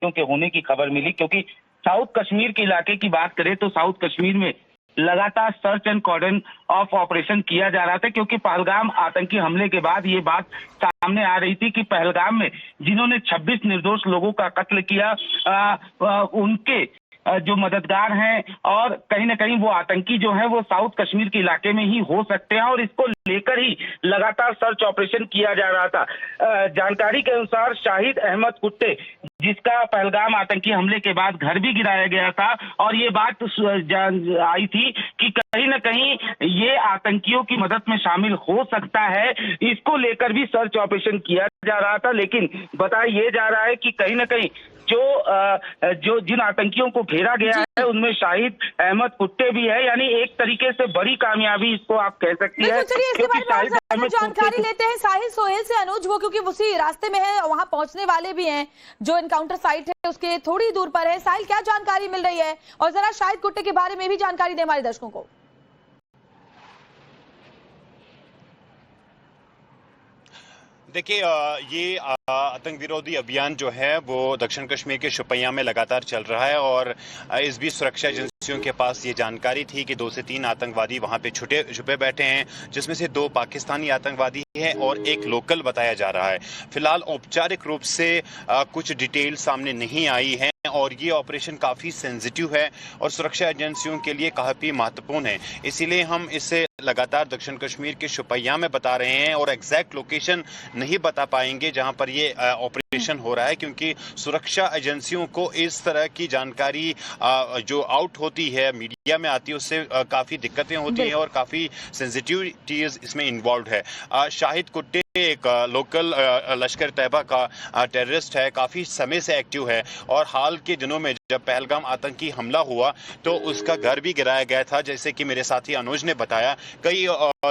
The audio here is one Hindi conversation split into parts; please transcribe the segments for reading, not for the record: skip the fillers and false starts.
आतंकियों के होने की खबर मिली, क्योंकि साउथ कश्मीर के इलाके की बात करें तो साउथ कश्मीर में लगातार search and cordon of operation किया जा रहा था, क्योंकि पहलगाम आतंकी हमले के बाद ये बात सामने आ रही थी कि पहलगाम में जिन्होंने 26 निर्दोष लोगों का कत्ल किया उनके जो मददगार हैं और कहीं ना कहीं वो आतंकी जो है वो साउथ कश्मीर के इलाके में ही हो सकते हैं, और इसको लेकर ही लगातार सर्च ऑपरेशन किया जा रहा था। जानकारी के अनुसार शाहिद अहमद कुट्टे, जिसका पहलगाम आतंकी हमले के बाद घर भी गिराया गया था, और ये बात आई थी कि कहीं ना कहीं ये आतंकियों की मदद में शामिल हो सकता है, इसको लेकर भी सर्च ऑपरेशन किया जा रहा था। लेकिन बताया ये जा रहा है कि कहीं ना कहीं जो जिन आतंकियों को घेरा गया है उनमें शाहिद अहमद कुट्टे भी है, यानी एक तरीके से बड़ी कामयाबी इसको आप कह सकती है। क्योंकि शाहिद अहमद जानकारी लेते हैं साहिल सोहेल से अनुज, वो क्योंकि उसी रास्ते में है, वहां पहुंचने वाले भी हैं, जो एनकाउंटर साइट है उसके थोड़ी दूर पर है। साहिल, क्या जानकारी मिल रही है और जरा शाहिद कुट्टे के बारे में भी जानकारी दे हमारे दर्शकों को। देखिए, ये आतंक विरोधी अभियान जो है वो दक्षिण कश्मीर के शोपियां में लगातार चल रहा है, और इस बीच सुरक्षा एजेंसियों के पास ये जानकारी थी कि 2 से 3 आतंकवादी वहां पे छुपे बैठे हैं, जिसमें से 2 पाकिस्तानी आतंकवादी हैं और एक लोकल बताया जा रहा है। फिलहाल औपचारिक रूप से कुछ डिटेल सामने नहीं आई है, और ये ऑपरेशन काफ़ी सेंसिटिव है और सुरक्षा एजेंसियों के लिए काफ़ी महत्वपूर्ण है। इसीलिए हम इसे लगातार दक्षिण कश्मीर के शोपियां में बता रहे हैं, और एग्जैक्ट लोकेशन नहीं बता पाएंगे जहां पर ये ऑपरेशन हो रहा है, क्योंकि सुरक्षा एजेंसियों को इस तरह की जानकारी जो आउट होती है, मीडिया में आती है, उससे काफ़ी दिक्कतें होती हैं और काफ़ी सेंसिटिविटीज इसमें इन्वॉल्व है। शाहिद कुट्टे एक लोकल लश्कर तैयबा का टेररिस्ट है, काफ़ी समय से एक्टिव है, और हाल के दिनों में जब पहलगाम आतंकी हमला हुआ तो उसका घर भी गिराया गया था, जैसे कि मेरे साथी अनुज ने बताया। कई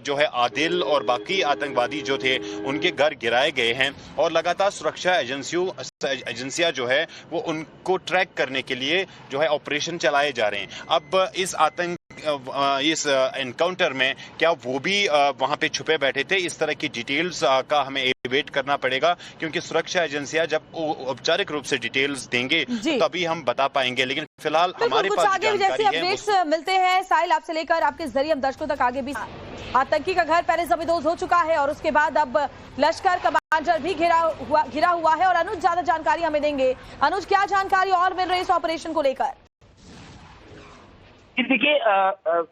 जो है आदिल और बाकी आतंकवादी जो थे उनके घर गिराए गए हैं, और लगातार सुरक्षा एजेंसियां जो है वो उनको ट्रैक करने के लिए जो है ऑपरेशन चलाए जा रहे हैं। अब इस एनकाउंटर में क्या वो भी वहां पे छुपे बैठे थे, इस तरह की डिटेल्स का हमें वेट करना पड़ेगा, क्योंकि सुरक्षा एजेंसियां जब औपचारिक रूप से डिटेल्स देंगे तो तभी हम बता पाएंगे। लेकिन फिलहाल हमारे पास आगे भी जैसे अपडेट्स मिलते हैं साहिल आपसे लेकर आपके जरिए हम दर्शकों तक आगे भी। आतंकी का घर पहले जमींदोज हो चुका है और उसके बाद अब लश्कर कमांडर भी घिरा हुआ है, और अनुज ज्यादा जानकारी हमें देंगे। अनुज, क्या जानकारी और मिल रही है इस ऑपरेशन को लेकर? देखिए,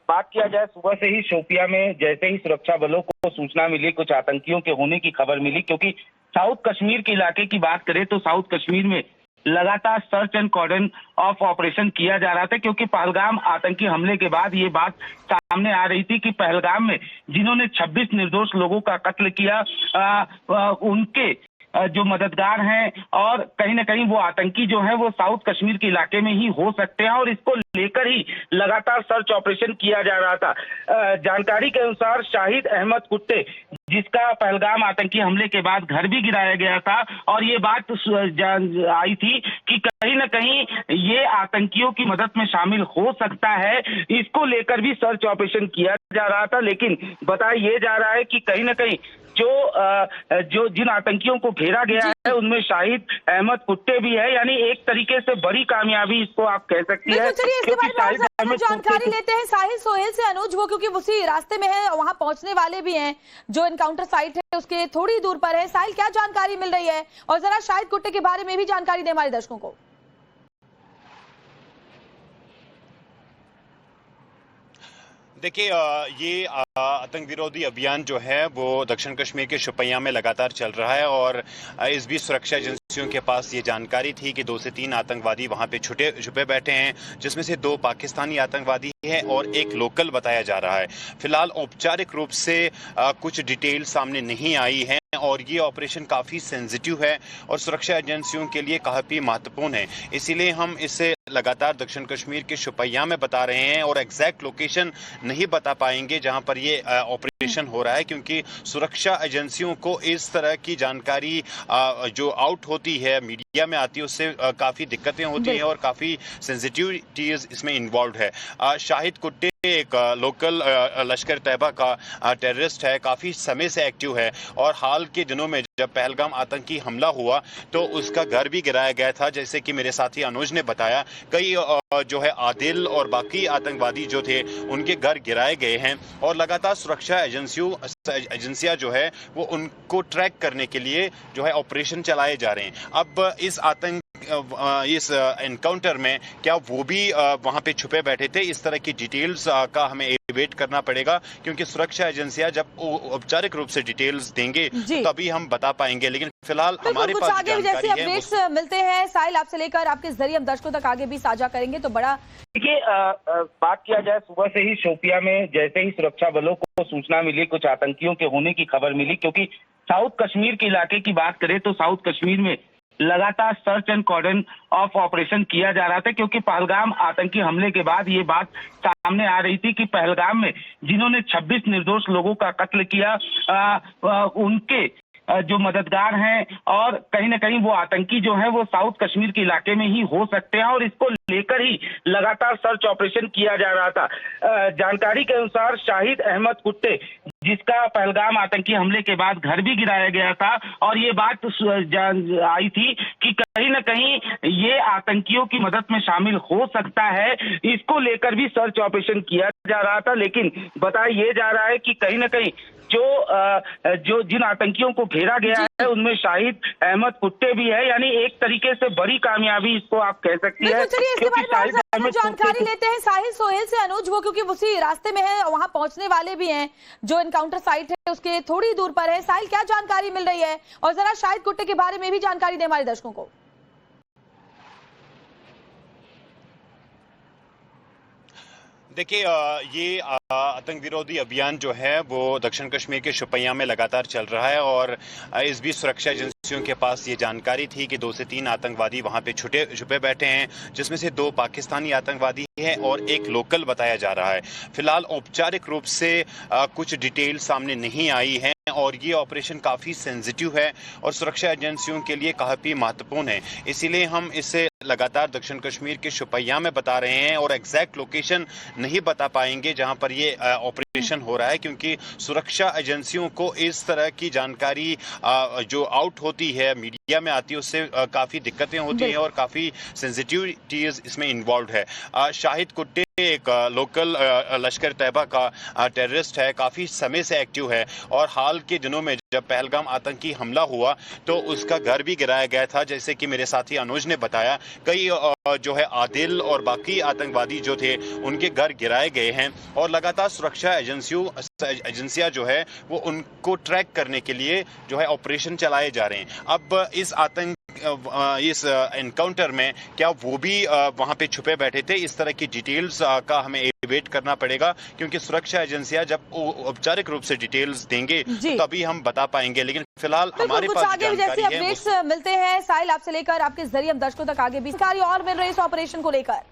बात किया जाए, सुबह से ही शोपियां में जैसे ही सुरक्षा बलों को सूचना मिली कुछ आतंकियों के होने की खबर मिली, क्योंकि साउथ कश्मीर के इलाके की बात करें तो साउथ कश्मीर में लगातार search and cordon of operation किया जा रहा था, क्योंकि पहलगाम आतंकी हमले के बाद ये बात सामने आ रही थी कि पहलगाम में जिन्होंने 26 निर्दोष लोगों का कत्ल किया उनके जो मददगार हैं और कहीं ना कहीं वो आतंकी जो है वो साउथ कश्मीर के इलाके में ही हो सकते हैं, और इसको लेकर ही लगातार सर्च ऑपरेशन किया जा रहा था। जानकारी के अनुसार शाहिद अहमद कुट्टे, जिसका पहलगाम आतंकी हमले के बाद घर भी गिराया गया था, और ये बात आई थी कि कहीं ना कहीं ये आतंकियों की मदद में शामिल हो सकता है, इसको लेकर भी सर्च ऑपरेशन किया जा रहा था। लेकिन बताया ये जा रहा है कि कहीं ना कहीं जो जिन आतंकियों को घेरा गया है उनमें शाहिद अहमद कुट्टे भी है, यानी एक तरीके से बड़ी कामयाबी इसको आप कह सकती है। जानकारी लेते हैं साहिल सोहेल से अनुज, वो क्योंकि उसी रास्ते में है, वहां पहुंचने वाले भी हैं, जो एनकाउंटर साइट है उसके थोड़ी दूर पर है। साहिल, क्या जानकारी मिल रही है और जरा शाहिद कुट्टे के बारे में भी जानकारी दे हमारे दर्शकों को। देखिए, ये आतंक विरोधी अभियान जो है वो दक्षिण कश्मीर के शोपियां में लगातार चल रहा है, और इस बीच सुरक्षा एजेंसियों के पास ये जानकारी थी कि 2 से 3 आतंकवादी वहां पे छुपे बैठे हैं, जिसमें से 2 पाकिस्तानी आतंकवादी हैं और एक लोकल बताया जा रहा है। फिलहाल औपचारिक रूप से कुछ डिटेल सामने नहीं आई है, और ये ऑपरेशन काफ़ी सेंसिटिव है और सुरक्षा एजेंसियों के लिए काफ़ी महत्वपूर्ण है। इसीलिए हम इसे लगातार दक्षिण कश्मीर के शोपियां में बता रहे हैं, और एग्जैक्ट लोकेशन नहीं बता पाएंगे जहां पर ये ऑपरेशन ऑपरेशन हो रहा है, क्योंकि सुरक्षा एजेंसियों को इस तरह की जानकारी जो आउट होती है, मीडिया में आती है, उससे काफी दिक्कतें होती हैं और काफी सेंसिटिविटीज इसमें इन्वॉल्व है। शाहिद कुट्टे एक लोकल लश्कर तैयबा का टेररिस्ट है, काफी समय से एक्टिव है और हाल के दिनों में जब पहलगाम आतंकी हमला हुआ तो उसका घर भी गिराया गया था, जैसे कि मेरे साथी अनुज ने बताया। कई जो है आदिल और बाकी आतंकवादी जो थे उनके घर गिराए गए हैं और लगातार सुरक्षा एजेंसियां जो है वो उनको ट्रैक करने के लिए जो है ऑपरेशन चलाए जा रहे हैं। अब इस एनकाउंटर में क्या वो भी वहां पे छुपे बैठे थे, इस तरह की डिटेल्स का हमें वेट करना पड़ेगा, क्योंकि सुरक्षा एजेंसियां जब औपचारिक रूप से डिटेल्स देंगे तभी हम बता पाएंगे। लेकिन फिलहाल हमारे पास आगे जैसे अपडेट्स मिलते हैं साहिल आपसे लेकर आपके जरिए हम दर्शकों तक आगे भी साझा करेंगे। तो बड़ा देखिए, बात किया जाए, सुबह से ही शोपिया में जैसे ही सुरक्षा बलों को सूचना मिली, कुछ आतंकियों के होने की खबर मिली, क्योंकि साउथ कश्मीर के इलाके की बात करें तो साउथ कश्मीर में लगातार search and cordon of operation किया जा रहा था, क्योंकि पहलगाम आतंकी हमले के बाद ये बात सामने आ रही थी कि पहलगाम में जिन्होंने 26 निर्दोष लोगों का कत्ल किया, उनके जो मददगार हैं और कहीं ना कहीं वो आतंकी जो है वो साउथ कश्मीर के इलाके में ही हो सकते हैं और इसको लेकर ही लगातार सर्च ऑपरेशन किया जा रहा था। जानकारी के अनुसार शाहिद अहमद कुट्टे, जिसका पहलगाम आतंकी हमले के बाद घर भी गिराया गया था और ये बात आई थी कि कहीं ना कहीं ये आतंकियों की मदद में शामिल हो सकता है, इसको लेकर भी सर्च ऑपरेशन किया जा रहा था। लेकिन बताया ये जा रहा है कि कहीं ना कहीं जो जिन आतंकियों को घेरा गया है उनमें शाहिद अहमद कुट्टे भी है, यानी एक तरीके से बड़ी कामयाबी इसको आप कह सकती है। जानकारी लेते हैं साहिल सोहेल से अनुज, वो क्योंकि उसी रास्ते में है, वहां पहुंचने वाले भी हैं, जो एनकाउंटर साइट है उसके थोड़ी दूर पर है। साहिल, क्या जानकारी मिल रही है और जरा शाहिद कुट्टे के बारे में भी जानकारी दें हमारे दर्शकों को। देखिए, ये आतंक विरोधी अभियान जो है वो दक्षिण कश्मीर के शोपियां में लगातार चल रहा है और इस बीच सुरक्षा एजेंसियों के पास ये जानकारी थी कि 2 से 3 आतंकवादी वहां पे छुपे बैठे हैं, जिसमें से 2 पाकिस्तानी आतंकवादी हैं और एक लोकल बताया जा रहा है। फिलहाल औपचारिक रूप से कुछ डिटेल सामने नहीं आई है और ये ऑपरेशन काफ़ी सेंसिटिव है और सुरक्षा एजेंसियों के लिए काफ़ी महत्वपूर्ण है, इसीलिए हम इसे लगातार दक्षिण कश्मीर के शोपियां में बता रहे हैं और एग्जैक्ट लोकेशन नहीं बता पाएंगे जहां पर ये ऑपरेशन हो रहा है, क्योंकि सुरक्षा एजेंसियों को इस तरह की जानकारी जो आउट होती है, मीडिया में आती है, उससे काफ़ी दिक्कतें होती हैं और काफ़ी सेंसिटिविटीज इसमें इन्वॉल्व है। शाहिद कुट्टे एक लोकल लश्कर तैयबा का टेररिस्ट है, काफी समय से एक्टिव है और हाल के दिनों में जब पहलगाम आतंकी हमला हुआ तो उसका घर भी गिराया गया था, जैसे कि मेरे साथी अनुज ने बताया। कई जो है आदिल और बाकी आतंकवादी जो थे उनके घर गिराए गए हैं और लगातार सुरक्षा एजेंसियां जो है वो उनको ट्रैक करने के लिए जो है ऑपरेशन चलाए जा रहे हैं। अब इस एनकाउंटर में क्या वो भी वहां पे छुपे बैठे थे, इस तरह की डिटेल्स का हमें वेट करना पड़ेगा, क्योंकि सुरक्षा एजेंसियां जब औपचारिक रूप से डिटेल्स देंगे तभी हम बता पाएंगे। लेकिन फिलहाल हमारे पास आगे जैसे अपडेट्स मिलते हैं साहिल आपसे लेकर आपके जरिए हम दर्शकों तक आगे भी जानकारी और मिल रही है इस ऑपरेशन को लेकर।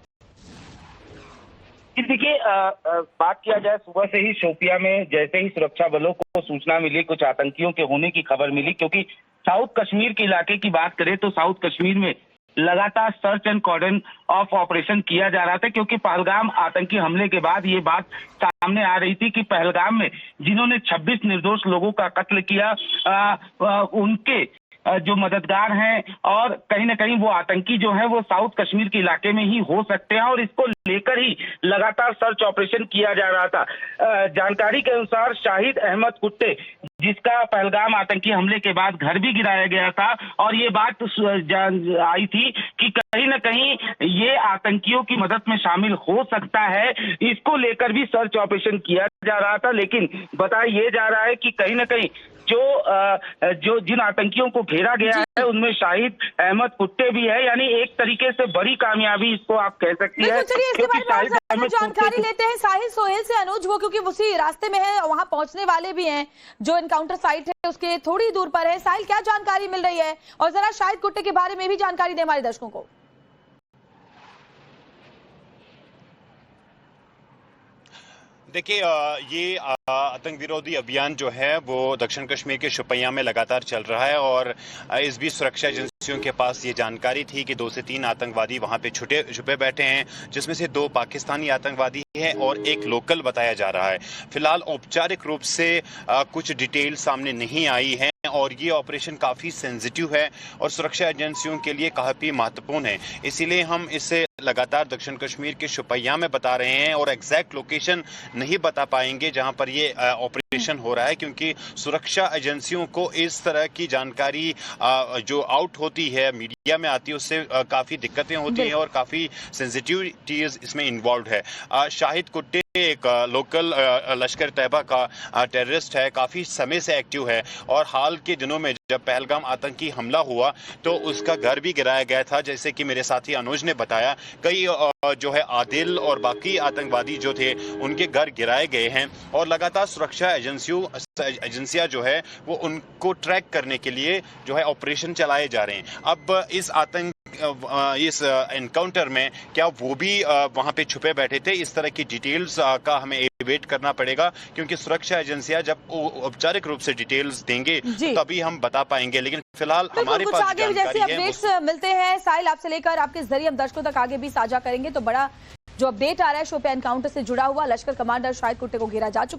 देखिए, बात किया जाए, सुबह से ही शोपिया में जैसे ही सुरक्षा बलों को सूचना मिली, कुछ आतंकियों के होने की खबर मिली, क्योंकि साउथ कश्मीर के इलाके की बात करें तो साउथ कश्मीर में लगातार search and cordon of operation किया जा रहा था, क्योंकि पहलगाम आतंकी हमले के बाद ये बात सामने आ रही थी कि पहलगाम में जिन्होंने 26 निर्दोष लोगों का कत्ल किया, उनके जो मददगार हैं और कहीं ना कहीं वो आतंकी जो है वो साउथ कश्मीर के इलाके में ही हो सकते हैं और इसको लेकर ही लगातार सर्च ऑपरेशन किया जा रहा था। जानकारी के अनुसार शाहिद अहमद कुट्टे, जिसका पहलगाम आतंकी हमले के बाद घर भी गिराया गया था और ये बात आई थी कि कहीं ना कहीं ये आतंकियों की मदद में शामिल हो सकता है, इसको लेकर भी सर्च ऑपरेशन किया जा रहा था। लेकिन बताया ये जा रहा है कि कहीं ना कहीं जो जिन आतंकियों को घेरा गया है उनमें शाहिद अहमद कुट्टे भी है, यानी एक तरीके से बड़ी कामयाबी इसको आप कह सकती है। जानकारी लेते हैं साहिल सोहेल से अनुज, वो क्योंकि उसी रास्ते में है, वहां पहुंचने वाले भी हैं, जो एनकाउंटर साइट है उसके थोड़ी दूर पर है। साहिल, क्या जानकारी मिल रही है और जरा शाहिद कुट्टे के बारे में भी जानकारी दें हमारे दर्शकों को। देखिए ये आतंक विरोधी अभियान जो है वो दक्षिण कश्मीर के शोपियां में लगातार चल रहा है और इस बीच सुरक्षा एजेंसियों के पास ये जानकारी थी कि 2 से 3 आतंकवादी वहां पे छुपे बैठे हैं, जिसमें से 2 पाकिस्तानी आतंकवादी हैं और एक लोकल बताया जा रहा है। फिलहाल औपचारिक रूप से कुछ डिटेल सामने नहीं आई है और ये ऑपरेशन काफी सेंसिटिव है और सुरक्षा एजेंसियों के लिए काफी महत्वपूर्ण है। इसीलिए हम इसे लगातार दक्षिण कश्मीर के शोपियां में बता रहे हैं और एग्जैक्ट लोकेशन नहीं बता पाएंगे जहां पर ये ऑपरेशन हो रहा है, क्योंकि सुरक्षा एजेंसियों को इस तरह की जानकारी जो आउट होती है, मीडिया में आती है, उससे काफी दिक्कतें होती हैं और काफी सेंसिटिविटीज इसमें इन्वॉल्व है। शाहिद कुट्टे एक लोकल लश्कर तैयबा का टेररिस्ट है, काफी समय से एक्टिव है और हाल के दिनों में जब पहलगाम आतंकी हमला हुआ तो उसका घर भी गिराया गया था, जैसे कि मेरे साथी अनुज ने बताया। कई जो है आदिल और बाकी आतंकवादी जो थे उनके घर गिराए गए हैं और लगातार सुरक्षा एजेंसियां जो है वो उनको ट्रैक करने के लिए जो है ऑपरेशन चलाए जा रहे हैं। अब इस एनकाउंटर में क्या वो भी वहां पे छुपे बैठे थे, इस तरह की डिटेल्स का हमें वेट करना पड़ेगा, क्योंकि सुरक्षा एजेंसियां जब औपचारिक रूप से डिटेल्स देंगे तभी हम बता पाएंगे। लेकिन फिलहाल हमारे पास आगे जैसे अपडेट्स मिलते हैं साहिल आपसे लेकर आपके जरिए हम दर्शकों तक आगे भी साझा करेंगे। तो बड़ा जो अपडेट आ रहा है शोपियां एनकाउंटर से जुड़ा हुआ, लश्कर कमांडर शाहिद कुट्टे को घेरा जा चुका है।